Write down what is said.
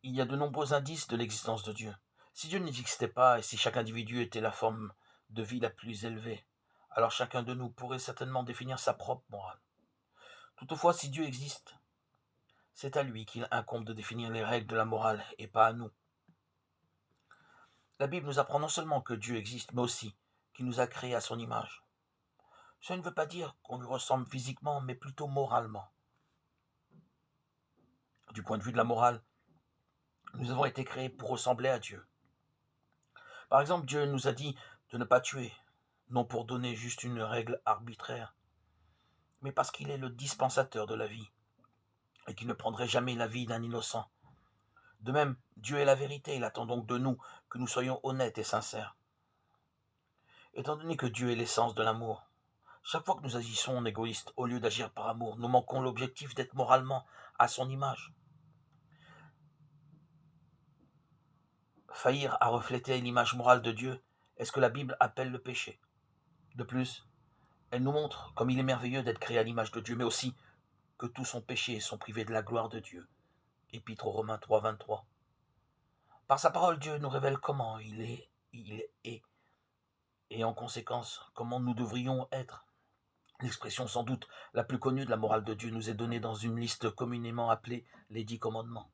Il y a de nombreux indices de l'existence de Dieu. Si Dieu n'existait pas et si chaque individu était la forme de vie la plus élevée, alors chacun de nous pourrait certainement définir sa propre morale. Toutefois, si Dieu existe, c'est à lui qu'il incombe de définir les règles de la morale et pas à nous. La Bible nous apprend non seulement que Dieu existe, mais aussi qu'il nous a créés à son image. Cela ne veut pas dire qu'on lui ressemble physiquement, mais plutôt moralement. Du point de vue de la morale, nous avons été créés pour ressembler à Dieu. Par exemple, Dieu nous a dit de ne pas tuer, non pour donner juste une règle arbitraire, mais parce qu'il est le dispensateur de la vie et qu'il ne prendrait jamais la vie d'un innocent. De même, Dieu est la vérité, il attend donc de nous que nous soyons honnêtes et sincères. Étant donné que Dieu est l'essence de l'amour, chaque fois que nous agissons en égoïste, au lieu d'agir par amour, nous manquons l'objectif d'être moralement à son image. Faillir à refléter l'image morale de Dieu est ce que la Bible appelle le péché. De plus, elle nous montre comme il est merveilleux d'être créé à l'image de Dieu, mais aussi que tous sont péchés et sont privés de la gloire de Dieu. Épître aux Romains 3, 23. Par sa parole, Dieu nous révèle comment il est, et en conséquence, comment nous devrions être. L'expression sans doute la plus connue de la morale de Dieu nous est donnée dans une liste communément appelée les 10 commandements.